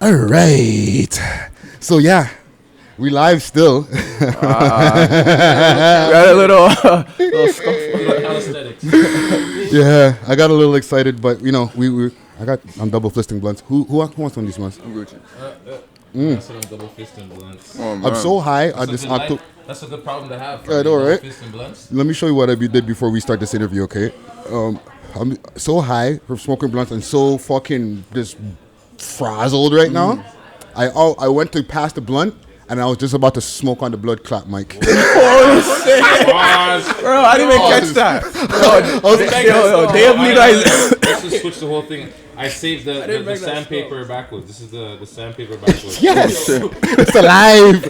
All right. So yeah, we live still. We had a little scuffle. Yeah, I got a little excited, but you know, I'm double fisting blunts. Who wants one of these blunts? I'm Gucci. That's what I'm double fisting blunts. Oh, I'm so high on this octo. That's a good problem to have. I know, right? Fisting blunts. Let me show you what I did before we start this interview, okay? I'm so high from smoking blunts and so fucking just frazzled right now. I went to pass the blunt and I was just about to smoke on the blood clot mic. Holy shit. Bro, I didn't even catch that. Let's just switch the whole thing. I saved the sandpaper backwards. This is the sandpaper backwards. Yes! It's alive!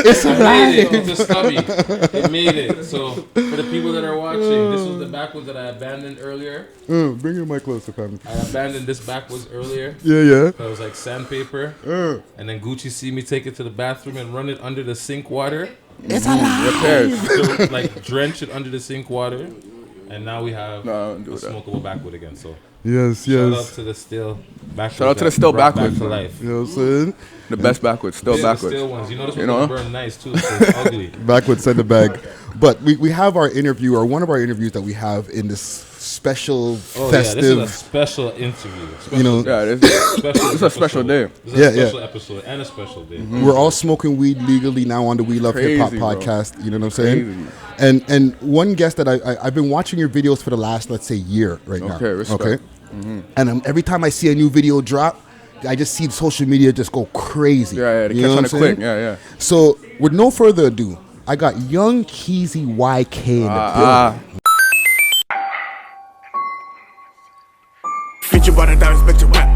It's alive! It's a stubby. It made it. So, for the people that are watching, this was the backwards that I abandoned earlier. Bring your mic closer, fam. I abandoned this backwards earlier. Yeah. So it was like sandpaper. And then Gucci see me take it to the bathroom and run it under the sink water. It's alive! So, like, drench it under the sink water. And now we have a smokable backwood again. So Yes. shout out to the still backwood. Shout out to the still back backwood. to life. You know what I'm saying? The best backwards, still The backwards. still ones. You know this one's burn nice too. So it's ugly. Backwards, send the bag. But we have our interview, or one of our interviews that we have in this special festive. Yeah, this is a special interview. You know, It's a special day. This is a special episode and a special day. we're all smoking weed legally now on the We Love Hip Hop Crazy, bro. podcast. You know what I'm saying? And one guest that I've been watching your videos for the last, let's say, year right now. Okay, respect. Okay. And every time I see a new video drop, I just see social media just go crazy. Yeah, they You catch know on what it I'm quick. saying? Yeah. So with no further ado, I got young Keezy YK in the building. Feature by the diamonds, bitch, wet,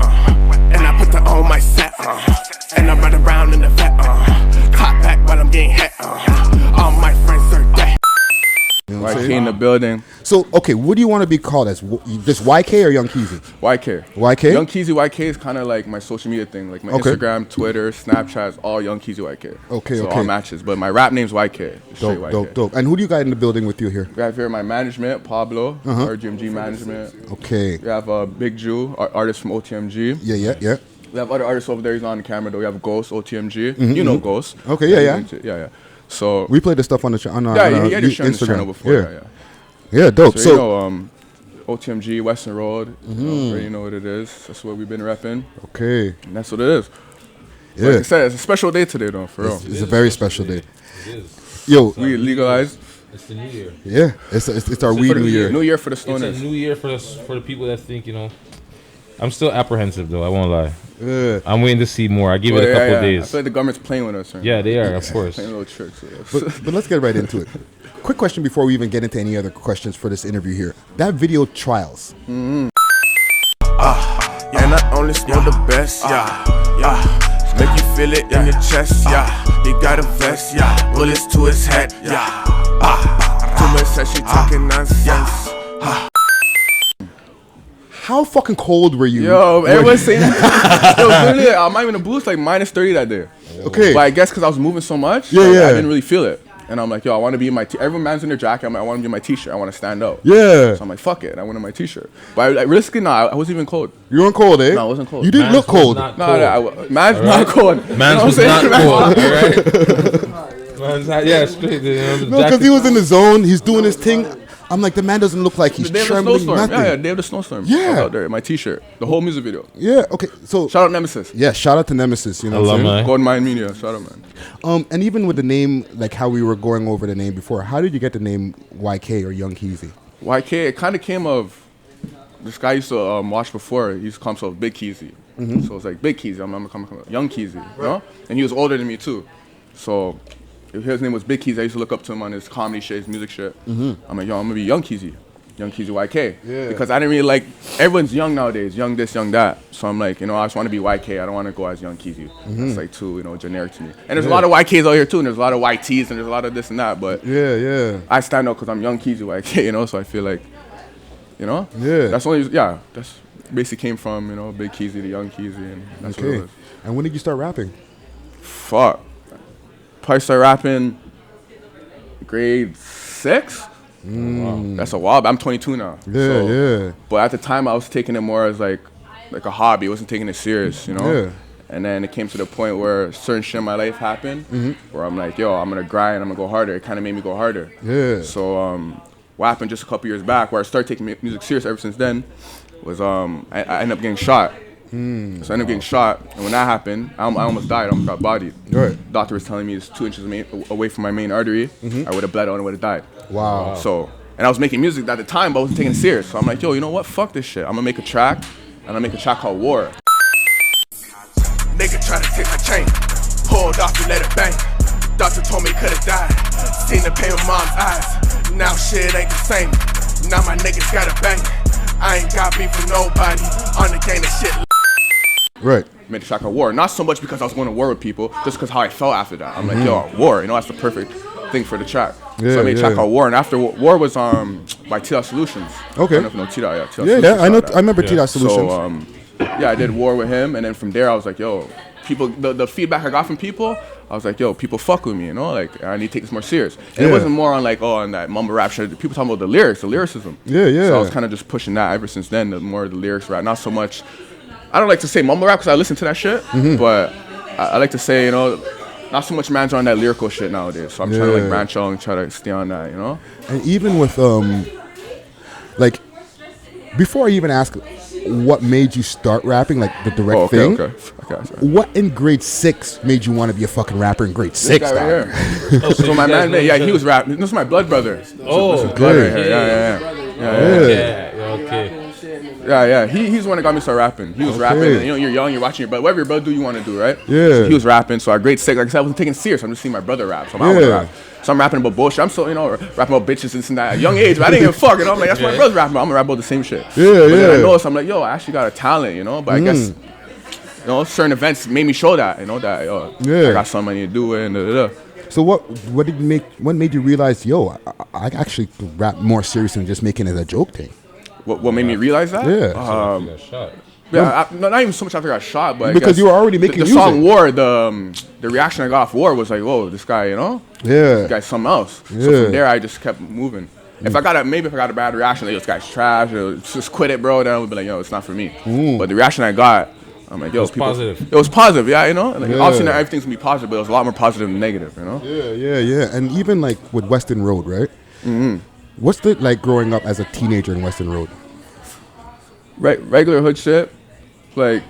and I put that on my set, and I ride around in the vet, top back while I'm getting hit, all my friends are dead. You know what I'm YK saying? in the building. So, okay, what do you want to be called as? Just YK or Young Keezy? YK. YK? Young Keezy YK is kind of like my social media thing. Like my Instagram, Twitter, Snapchat is all Young Keezy YK. So all matches. But my rap name's YK. Straight YK. Dope. And who do you got in the building with you here? We have here my management, Pablo, RGMG management. Okay. We have Big Jew, artist from OTMG. Yeah. We have other artists over there. He's on the camera though. We have Ghost, OTMG. You know Ghost. Okay, yeah. So we played the stuff on the on he had his channel before. Yeah, dope. So you know, OTMG, Weston Road. You already know what it is. That's what we've been repping. Okay. And that's what it is. Yeah. Like I said, it's a special day today though, for real. It's a very special day. It is. Yo, We legalized. It's the new year. yeah, it's our weed new year. New year for the It's stoners. a new year for the people that think, you know. I'm still apprehensive though. I won't lie. Yeah. I'm waiting to see more. I give it a couple I days. feel like the government's playing with us. Right? Yeah, they are, of course. Playing little tricks. But let's get right into it. Quick question before we even get into any other questions for this interview here. That video Trials. Yeah, not only smoke the best, make you feel it in your chest, he got a vest, bullets to his head, too much said she talking nonsense. How fucking cold were you? Yo, everyone's saying yo, literally, I'm not even in the boost, like minus 30 that day. Okay. But I guess because I was moving so much, Yeah. I didn't really feel it. And I'm like, yo, I want to be in my everyone man's in their jacket. I'm like, I want to be in my t-shirt. I want to stand out. Yeah. So I'm like, fuck it. And I went in my t-shirt. But I realistically, I wasn't even cold. You weren't cold, eh? No, I wasn't cold. You didn't look cold. Not No, cold. man's not cold. Man's was not cold, alright? Man's not, yeah, straight. No, because he was in the zone. He's doing his thing. I'm like, the man doesn't look like he's The day of the trembling. snowstorm. Nothing. Yeah, day of the snowstorm. Yeah. I was out there in my t-shirt. The whole music video. Yeah, okay. So, Shout out Nemesis. yeah, shout out to Nemesis. You know what I'm saying? Alumni. Golden Mind Media. Shout out, man. And even with the name, like how we were going over the name before, how did you get the name YK or Young Keezy? YK, it kind of came of, this guy used to watch before. He used to call himself Big Keezy. So it's like Big Keezy. I'm coming Young Keezy, you know? And he was older than me too. So his name was Big Keezy. I used to look up to him on his comedy shit, his music shit. I'm like, yo, I'm gonna be Young Keezy. Young Keezy YK. Yeah. Because I didn't really like, everyone's young nowadays, young this, young that. So I'm like, you know, I just want to be YK. I don't want to go as Young Keezy. It's like too, you know, generic to me. And there's a lot of YKs out here too, and there's a lot of YTs, and there's a lot of this and that. But Yeah. I stand out because I'm Young Keezy YK, you know, so I feel like, you know? Yeah. That's basically came from, you know, Big Keezy to Young Keezy, and that's what it Okay. was. And when did you start rapping? Fuck. Probably started rapping grade 6. That's a while, but I'm 22 now. Yeah. But at the time, I was taking it more as like a hobby. I wasn't taking it serious, you know? Yeah. And then it came to the point where certain shit in my life happened, where I'm like, yo, I'm gonna grind, I'm gonna go harder. It kind of made me go harder. Yeah. So what happened just a couple years back, where I started taking music serious ever since then, was I ended up getting shot. So I ended up getting shot, and when that happened, I almost died. I almost got bodied. Right. Doctor was telling me it's 2 inches away from my main artery. I would have bled out and would have died. Wow. So, and I was making music at the time, but I wasn't taking it serious. So I'm like, yo, you know what? Fuck this shit. I'm gonna make a track, and I'm gonna make a track called War. Nigga try to take my chain. Pulled off and let it bang. Doctor told me he could've died. Seen the pain with mom's eyes. Now shit ain't the same. Now my niggas gotta bang. I ain't got beef with nobody. On the game of shit. Right. Made a track called War. Not so much because I was going to war with people, just because how I felt after that. I'm like, yo, War. You know, that's the perfect thing for the track. Yeah, so I made a track called War, and after War was by T-Dot Solutions. Okay. I don't know if you know T-Dot, yeah. T-Dot Yeah, Solutions, I know. I remember T-Dot Solutions. So, yeah, I did War with him, and then from there I was like, yo, people, the feedback I got from people, I was like, yo, people fuck with me, you know, like I need to take this more serious. And it wasn't more on like, on that mumble rap shit. People talking about the lyrics, the lyricism. Yeah, yeah. So I was kind of just pushing that ever since then, the more the lyrics rap, not so much. I don't like to say mumble rap because I listen to that shit, but I like to say, you know, not so much man's on that lyrical shit nowadays. So I'm trying to like branch out and try to stay on that, you know. And even with like, before I even ask what made you start rapping, like the direct thing. Okay, sorry. What in grade 6 made you want to be a fucking rapper in grade 6? This guy right here. So my man, he was rapping. This is my blood brother. This is blood right here. Okay. Yeah. He's the one that got me start rapping. He was rapping. And, you know, you're young, you're watching your brother. Whatever your brother do, you want to do, right? Yeah. So he was rapping. So at grade 6, like I said, I wasn't taking it serious. I'm just seeing my brother rap. So I'm out with rap. So I'm rapping about bullshit. I'm still, you know, rapping about bitches and this and that at a young age, but I didn't give a fuck. You know, I'm like, that's my brother's rapping. I'm gonna rap about the same shit. But then I noticed, I'm like, yo, I actually got a talent, you know. But I guess, you know, certain events made me show that, you know, that I got something I need to do and So what made you realize, yo, I actually could rap more serious than just making it a joke thing? What made me realize that? Yeah. Not even so much after I got shot, but because you were already making the music. song War, the reaction I got off War was like, whoa, this guy, you know, this guy's something else. So from there, I just kept moving. If I got a bad reaction, like, this guy's trash, or just quit it, bro, then I would be like, yo, it's not for me. But the reaction I got, I'm like, yo, it was positive. It was positive, yeah, you know. Like, obviously, not everything's gonna be positive, but it was a lot more positive than negative, you know. Yeah. And even like with Weston Road, right? What's it like growing up as a teenager in Weston Road? Right, regular hood shit, like,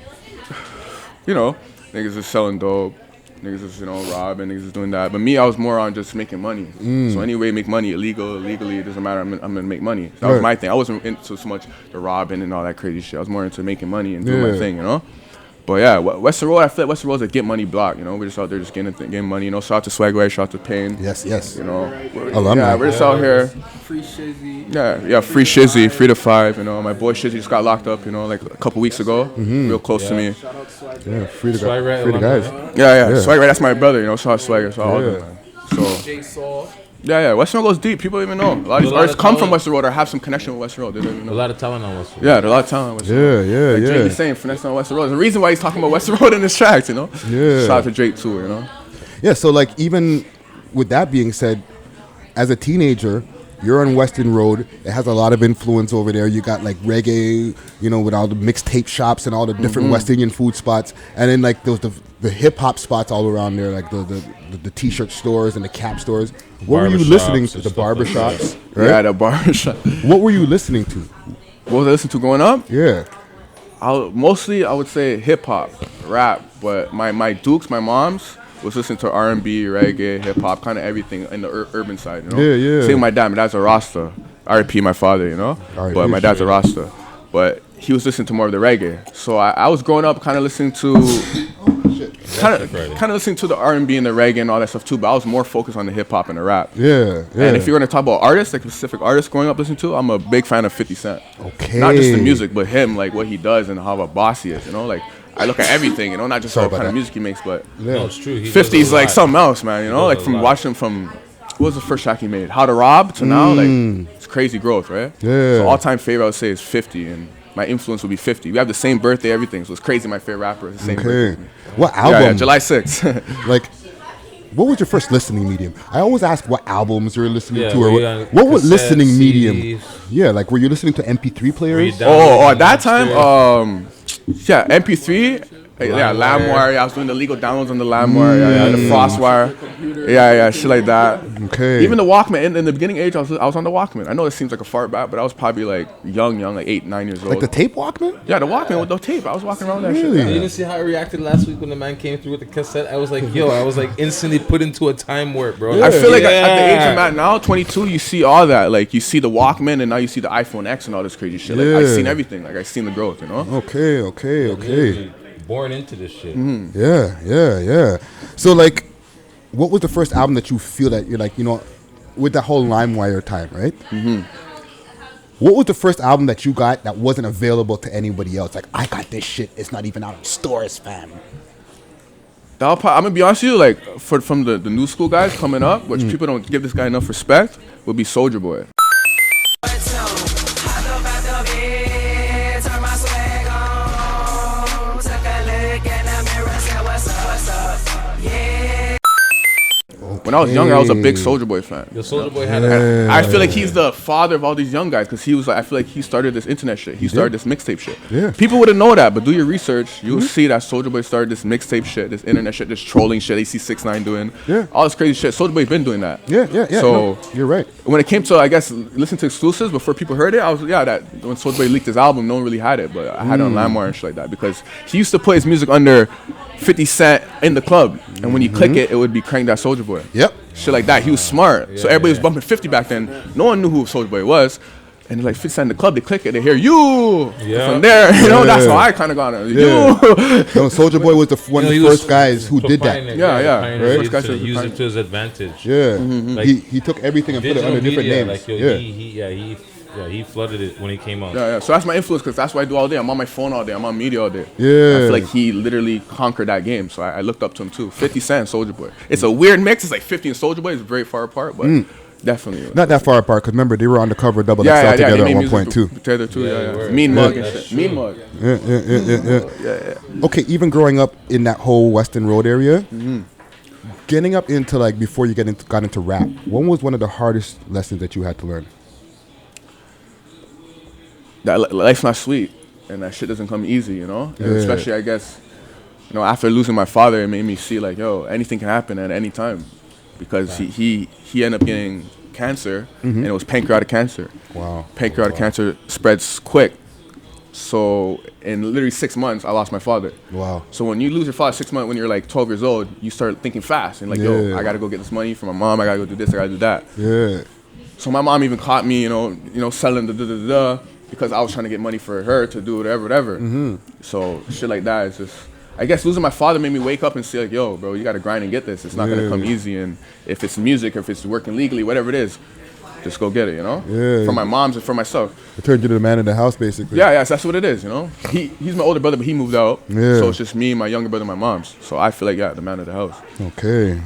you know, niggas is selling dope, niggas is, you know, robbing, niggas is doing that. But me, I was more on just making money. So anyway, make money, illegally, it doesn't matter. I'm gonna make money. That was my thing. I wasn't into so much the robbing and all that crazy shit. I was more into making money and doing my thing, you know. But yeah, Weston Road, I feel like Weston Road's a get money block, you know. We're just out there just getting money, you know. Shout out to Swagway, shout out to Pain. Yes. You know, alumni. We're just out here. Free Shizzy. Yeah, free Shizzy, 3 to 5, you know. My boy Shizzy just got locked up, you know, like a couple weeks ago. Real close to me. Shout out Swag. Yeah, free the Swag guys. Yeah. Swagger, that's my brother, you know. Shout out Swagger, so all them, man. So J Saul. yeah, Western Road goes deep. People don't even know. A lot of these artists come from Western Road or have some connection with Western Road. They don't even know. A lot of talent on Weston. Yeah, there's a lot of talent on Western Road. Yeah. Drake is saying finesse on Western Road. There's a reason why he's talking about Western Road in his tracks, you know. Yeah. Shout out to Drake too, you know. Yeah, so like even with that being said, as a teenager, you're on Weston Road. It has a lot of influence over there. You got like reggae, you know, with all the mixtape shops and all the different West Indian food spots, and then like those the hip hop spots all around there, like the t-shirt stores and the cap stores. What were you listening to? The barbershops, right? Yeah, the barbershop. What were you listening to? What was I listening to growing up? Yeah. Mostly I would say hip hop, rap, but my dukes, my moms was listening to R&B, reggae, hip hop, kind of everything in the urban side, you know. Yeah. Same with my dad. My dad's a Rasta. R.I.P. my father, you know. But my dad's a Rasta. But he was listening to more of the reggae. So I was growing up kind of listening to kind of listening to the R&B and the reggae and all that stuff too, but I was more focused on the hip hop and the rap. Yeah. And if you're gonna talk about artists, like specific artists growing up listening to, I'm a big fan of 50 Cent. Okay. Not just the music, but him, like what he does and how a boss he is, you know, like I look at everything, you know, not just what kind of music he makes, but No, it's true. 50's like something else, man, you know, like from watching him from what was the first track he made? How to Rob to now, like it's crazy growth, right? Yeah. So all time favorite I would say is 50, and my influence would be 50. We have the same birthday, everything, so it's crazy. My favorite rapper is the same birthday. What album? Yeah, July 6th. Like, what was your first listening medium? I always ask what albums you're listening to, were or you what was cassettes, listening medium? CDs? Yeah, like were you listening to MP3 players? At that time, yeah, MP3. LimeWire. Yeah, I was doing the legal downloads on the LimeWire. The FrostWire. Yeah, shit like that. Okay. Even the Walkman. In the beginning age, I was on the Walkman. I know it seems like a far back, but I was probably like young, like 8, 9 years old. Like the tape Walkman? Yeah, the Walkman with the tape. I was walking around with that Really? shit. You didn't see how I reacted last week when the man came through with the cassette? I was like, I was like instantly put into a time warp, bro. I feel like at the age I'm at now, 22, you see all that. Like you see the Walkman, and now you see the iPhone X and all this crazy shit. Like I've seen everything. Like I've seen the growth, you know? Okay. Born into this shit. Yeah. So like, what was the first album that you feel that you're like, you know, with that whole LimeWire time, right? What was the first album that you got that wasn't available to anybody else? Like, I got this shit. It's not even out in stores, fam. I'm gonna be honest with you, like from the new school guys coming up, which people don't give this guy enough respect, would be Soulja Boy. When I was younger, I was a big Soulja Boy fan. The Soulja Boy had a... I feel like he's the father of all these young guys because he was like, I feel like he started this internet shit. He started this mixtape shit. Yeah. People wouldn't know that, but do your research. You'll see that Soulja Boy started this mixtape shit, this internet shit, this trolling shit AC69 doing. Yeah. All this crazy shit. Soulja Boy been doing that. Yeah. So you're right. when it came to, I guess, listen to exclusives before people heard it, I was, that when Soulja Boy leaked his album, no one really had it, but I had it on LimeWire and shit like that because he used to put his music under 50 Cent in the club, and when you click it, it would be Crank That Soulja Boy. Yep. Shit like that. He was smart. So everybody was bumping 50 back then. No one knew who Soulja Boy was. And like 50 Cent in the club, they click it, they hear you. Yeah. From there, that's how I kind of got it. You. No, Soulja Boy was one of the first guys who did that. Right? First guy to Use it to his advantage. Yeah. Like, he took everything and put it under different names. Like, he flooded it when he came out. Yeah. So that's my influence because that's what I do all day. I'm on my phone all day. I'm on media all day. Yeah. I feel like he literally conquered that game. So I looked up to him too. 50 Cent, Soulja Boy. It's a weird mix. It's like 50 and Soulja Boy. It's very far apart, but definitely. Not that far apart, because remember, they were on the cover of Double XL together at one point too. Together too, Yeah. Mean Mug and shit. Mean Mug. Yeah. Okay, even growing up in that whole Weston Road area, getting up into like before you got into rap, when was one of the hardest lessons that you had to learn? That life's not sweet, and that shit doesn't come easy, you know. And especially, I guess, after losing my father, it made me see like, anything can happen at any time, because he ended up getting cancer, and it was pancreatic cancer. Wow. Pancreatic cancer spreads quick, so in literally 6 months, I lost my father. Wow. So when you lose your father 6 months, when you're like 12 years old, you start thinking fast and like, I gotta go get this money from my mom. I gotta go do this. I gotta do that. Yeah. So my mom even caught me, selling the because I was trying to get money for her to do whatever. So shit like that is just, I guess losing my father made me wake up and say like, yo, bro, you gotta grind and get this. It's not gonna come easy. And if it's music or if it's working legally, whatever it is, just go get it, Yeah. For my mom's and for myself. It turned you to the man in the house, basically. Yeah, that's what it is, He's my older brother, but he moved out. Yeah. So it's just me, my younger brother, and my mom's. So I feel like, the man of the house. Okay.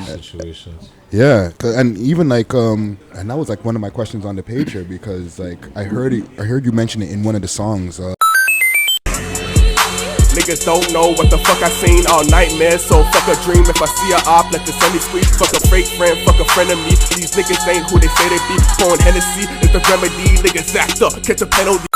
Situations. Yeah, and even like, and that was like one of my questions on the page here, because like I heard you mention it in one of the songs. Niggas don't know what the fuck I seen all nightmares, so fuck a dream. If I see a op, let the sunny squeeze. Fuck a fake friend, fuck a friend of me. These niggas ain't who they say they be. Pouring Hennessy is the remedy. Niggas act up, catch a penalty.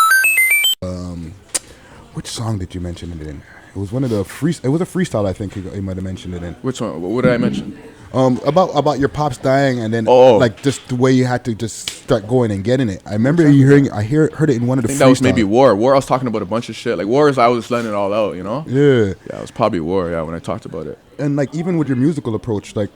Which song did you mention it in? It was one of the it was a freestyle, I think you might have mentioned it in. Which one? What did I mention? About your pops dying, and then like just the way you had to just start going and getting it. I remember heard it in one of the. I think that was maybe War. War, I was talking about a bunch of shit. Like War is I was letting it all out, Yeah. Yeah, it was probably War. Yeah, when I talked about it. And like even with your musical approach, like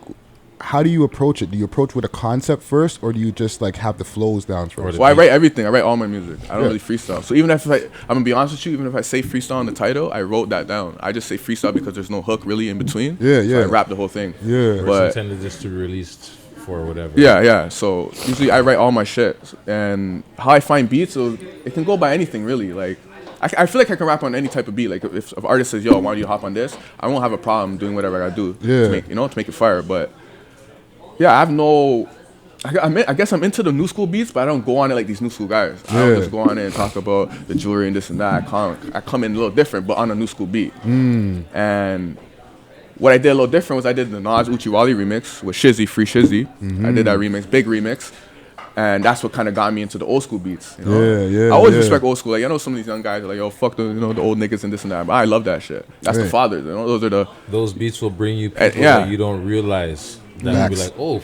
how do you approach it? Do you approach with a concept first, or do you just like have the flows down first? Well, I write everything. I write all my music. I don't really freestyle. So even if I'm gonna be honest with you, even if I say freestyle in the title, I wrote that down. I just say freestyle because there's no hook really in between. Yeah. So I rap the whole thing. Yeah. But Intended just to be released for whatever. Yeah. So usually I write all my shit, and how I find beats, so it can go by anything really. Like I feel like I can rap on any type of beat. Like if an artist says, "Yo, why don't you hop on this?" I won't have a problem doing whatever I gotta do to make it fire. But yeah, I have no. I guess I'm into the new school beats, but I don't go on it like these new school guys. I don't just go on it and talk about the jewelry and this and that. I come in a little different, but on a new school beat. And what I did a little different was I did the Nas Uchiwali remix with Shizzy, Free Shizzy. I did that remix, big remix. And that's what kind of got me into the old school beats. You know? Yeah. I always respect old school. Like, I know some of these young guys are like, yo, fuck the old niggas and this and that. But I love that shit. That's the fathers. You know, those beats will bring you people that you don't realize. That will be like, oh,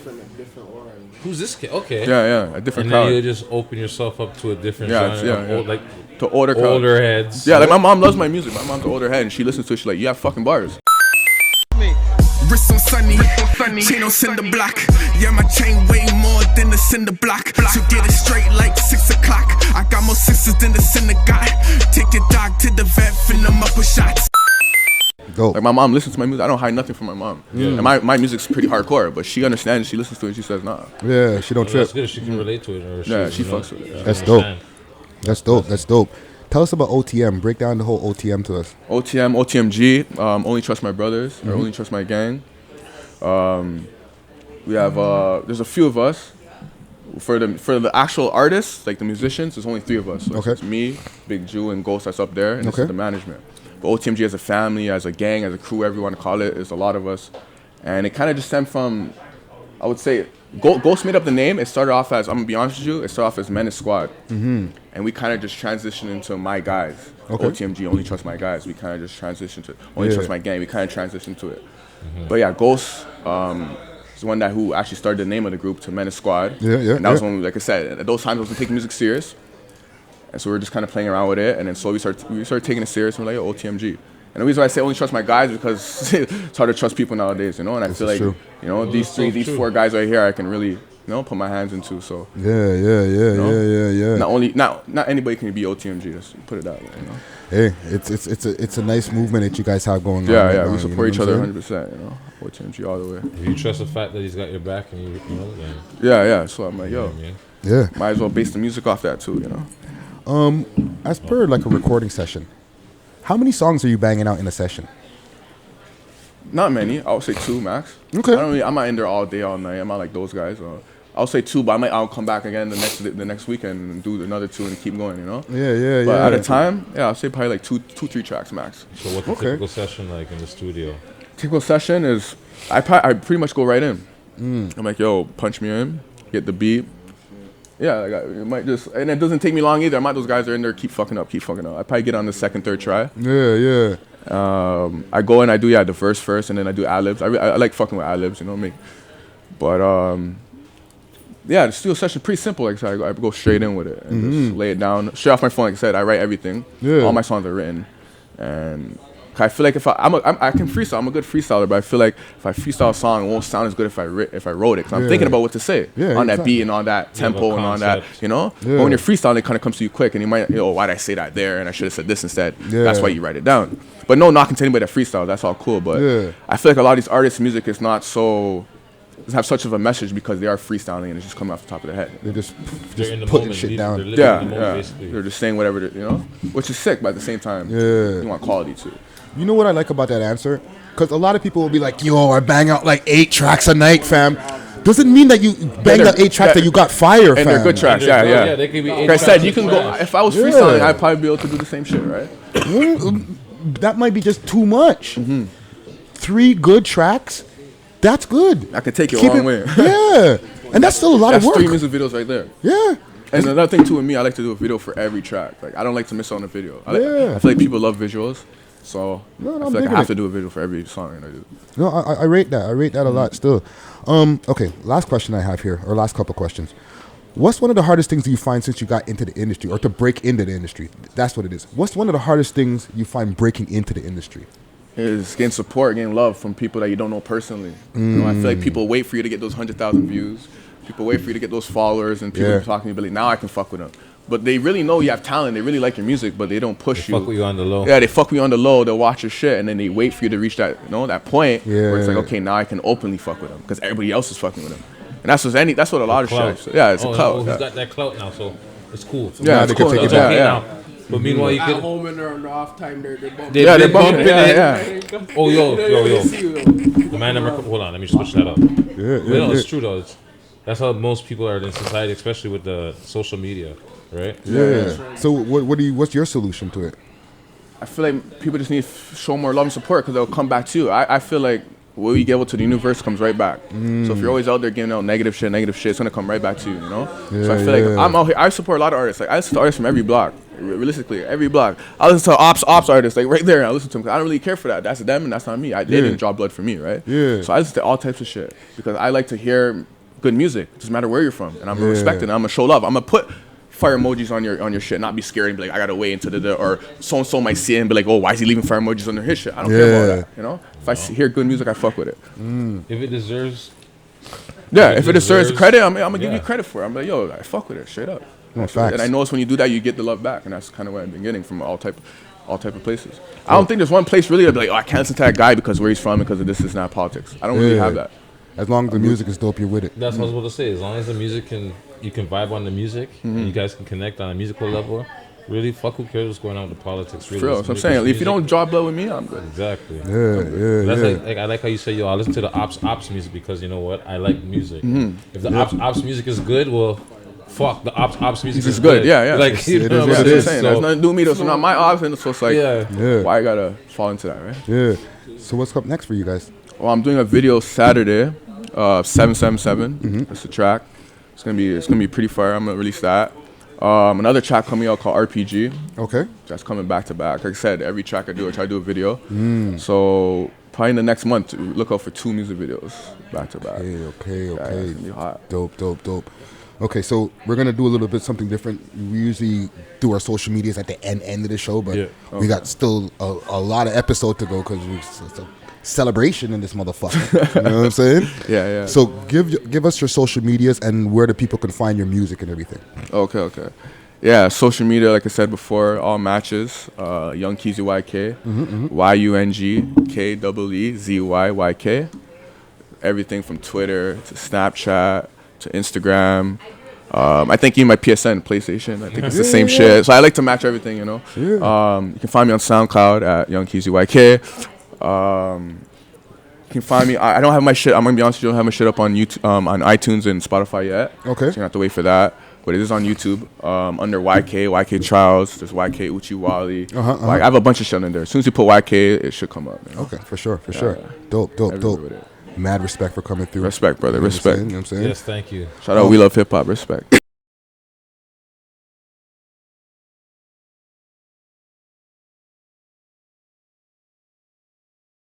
who's this kid? Okay. Yeah, a different crowd. And then you just open yourself up to a different genre. Old, like to older heads. Yeah, like my mom loves my music. My mom's an older head, and she listens to it. She's like, you have fucking bars. Wrist on sunny, chain on cinder block. Yeah, my chain way more than the cinder block. So get it straight like 6 o'clock. I got more sisters than the synagogue. Take your dog to the vet, fill them up with shots. Dope. Like my mom listens to my music. I don't hide nothing from my mom. And my music's pretty hardcore, but she understands. She listens to it. And she says, nah. Yeah, she don't trip. That's good. She can relate to it. Or she fucks with it. That's dope. Tell us about OTM. Break down the whole OTM to us. OTMG. Only trust my brothers. Or only trust my gang. We have there's a few of us. For the actual artists, like the musicians, there's only 3 of us. So it's me, Big Jew, and Ghost that's up there, and this is the management. But OTMG as a family, as a gang, as a crew, whatever you want to call it, is a lot of us. And it kind of just stemmed from, I would say, Ghost made up the name. It started off as, I'm going to be honest with you, it started off as Menace Squad. And we kind of just transitioned into my guys. OTMG, only trust my guys. We kind of just transitioned to only trust my gang. We kind of transitioned to it. But yeah, Ghost is the one who actually started the name of the group to Menace Squad. And that was when, like I said, at those times I wasn't taking music serious. And so we were just kind of playing around with it, and then slowly we started taking it serious, and we're like, OTMG. And the reason why I say only trust my guys is because it's hard to trust people nowadays, you know. And I feel like, you know, these 4 guys right here, I can really, you know, put my hands into. So yeah. Not anybody can be OTMG. Just put it that way, you know. Hey, it's a nice movement that you guys have going on. Yeah, we support each other 100%. You know, OTMG all the way. If you trust the fact that he's got your back, and you know, then yeah. So I'm like, yo, yeah, might as well base the music off that too, you know. As per like a recording session, how many songs are you banging out in a session? Not many. I would say 2 max. Okay. I'm not in there all day, all night. I'm not like those guys. I'll say 2, but I'll come back again the next weekend and do another 2 and keep going, you know. Yeah. But at a time, I'll say probably like 2-3 tracks max. So what's a typical session like in the studio? Typical session is I pretty much go right in. I'm like, yo, punch me in, get the beat. Yeah, like it might just, and it doesn't take me long either. I'm not those guys that are in there keep fucking up. I probably get on the 2nd, 3rd try. Yeah. I go and I do the verse first, and then I do ad-libs. I like fucking with ad-libs, you know what I mean? But the studio session is pretty simple. Like I said, I go straight in with it and just lay it down. Straight off my phone, like I said, I write everything. Yeah. All my songs are written, and I feel like if I can freestyle. I'm a good freestyler, but I feel like if I freestyle a song, it won't sound as good if I wrote it. Because I'm thinking about what to say on that beat and on that tempo and on that, you know. Yeah. But when you're freestyling, it kind of comes to you quick, and you might, why did I say that there? And I should have said this instead. Yeah. That's why you write it down. But no knocking to anybody that freestyle. That's all cool. But I feel like a lot of these artists' music is not so. Doesn't have such of a message because they are freestyling and it's just coming off the top of their head. They're just in the putting moment, shit down. They're just saying whatever, you know, which is sick, but at the same time, you want quality too. You know what I like about that answer? Because a lot of people will be like, yo, I bang out like 8 tracks a night, fam. Doesn't mean that you bang out 8 tracks that you got fire, fam. And they're good tracks, Yeah, they can be 8 like I said, you can go, if I was freestyling, Yeah. I'd probably be able to do the same shit, right? That might be just too much. 3 good tracks, that's good. I could take it a long way. Yeah. And that's still a lot of work. 3 music videos right there. Yeah. And another thing too with me, I like to do a video for every track. Like I don't like to miss out on a video. I feel like people love visuals. So I feel like I have to do a video for every song I do. No, I rate that. I rate that a lot still. Okay, last question I have here, or last couple questions. What's one of the hardest things you find since you got into the industry, or to break into the industry? That's what it is. What's one of the hardest things you find breaking into the industry? Is getting support, getting love from people that you don't know personally. You know, I feel like people wait for you to get those 100,000 views. People wait for you to get those followers, and people talking to you, but like, now I can fuck with them. But they really know you have talent. They really like your music, but they don't push you. Fuck with you on the low. Yeah, they fuck with you on the low. They'll watch your shit, and then they wait for you to reach that, that point where it's like, okay, now I can openly fuck with them because everybody else is fucking with them. And that's what a lot of shit. Yeah, it's a clout. He's got that clout now, so it's cool. Yeah, it's cool. Take it It's okay now. But meanwhile, you at could. home and they're on the off time, they're bumping. They're bumping it. Yeah. Oh, yo. The man number. Hold on, let me switch that up. It's true though. That's how most people are in society, especially with the social media, right? Yeah. So what's your solution to it? I feel like people just need to show more love and support because they'll come back to you. I feel like what you give out to the universe comes right back. So if you're always out there giving out negative shit, it's gonna come right back to you, you know? So I feel like I'm out here, I support a lot of artists. Like I listen to artists from every block, realistically, every block. I listen to ops artists, like right there, I listen to them, 'cause I don't really care for that. That's them and that's not me. They didn't draw blood for me, right? So I listen to all types of shit, because I like to hear good music. It doesn't matter where you're from. And I'm gonna respect it, and I'm gonna show love. I'm gonna put fire emojis on your shit, not be scared and be like, I gotta wait until the or so might see it and be like, oh, why is he leaving fire emojis under his shit? I don't care about that, you know? If I hear good music, I fuck with it. If it deserves, if it deserves credit, I'm gonna give you credit for it. I'm like, yo, I fuck with it, straight up. No, facts. And I notice when you do that, you get the love back, and that's kind of what I've been getting from all type of places. I don't think there's one place really that be like, oh, I can't listen to that guy because where he's from, because of this is not politics. I don't really have that. As long as the music is dope, you're with it. that's what I was about to say. As long as the music you can vibe on the music, and you guys can connect on a musical level. Really, fuck who cares what's going on with the politics. Really, That's what I'm saying. If you don't draw blood with me, I'm good. Exactly. Yeah. Like I like how you say, yo, I listen to the ops music because you know what? I like music. If the ops music is good, well, fuck, the ops music is good. Yeah. Like, you know what I'm it is. saying. That's nothing to do with me, though. So not my ops, and so it's like, why I gotta fall into that, right? Yeah. So what's up next for you guys? Well, I'm doing a video Saturday, 777. That's the track. It's gonna be pretty fire. I'm gonna release that. Another track coming out called RPG. Okay. That's coming back to back. Like I said, every track I try to do a video. So probably in the next month, look out for 2 music videos back to back. Okay. Yeah, it's gonna be hot. Dope. Okay, so we're gonna do a little bit something different. We usually do our social medias at the end of the show, but we got still a lot of episode to go because it's a celebration in this motherfucker. You know what I'm saying? Yeah. So give us your social medias and where the people can find your music and everything. Okay. Yeah, social media, like I said before, all matches. Young Keezy YK, YUNGKEEZYYK. Everything from Twitter to Snapchat to Instagram. I think even my PSN, PlayStation. I think it's the same shit. So I like to match everything, you know. You can find me on SoundCloud at Young Keezy YK. You can find me. I don't have my shit. I'm gonna be honest with you. I don't have my shit up on YouTube, on iTunes and Spotify yet. Okay. So you're gonna have to wait for that. But it is on YouTube under YK Trials. There's YK Uchiwali. I have a bunch of shit in there. As soon as you put YK, it should come up. You know? Okay, for sure. Dope. Mad respect for coming through. Respect, brother. Respect. You know what I'm saying? Yes, thank you. Shout out, we love hip hop. Respect.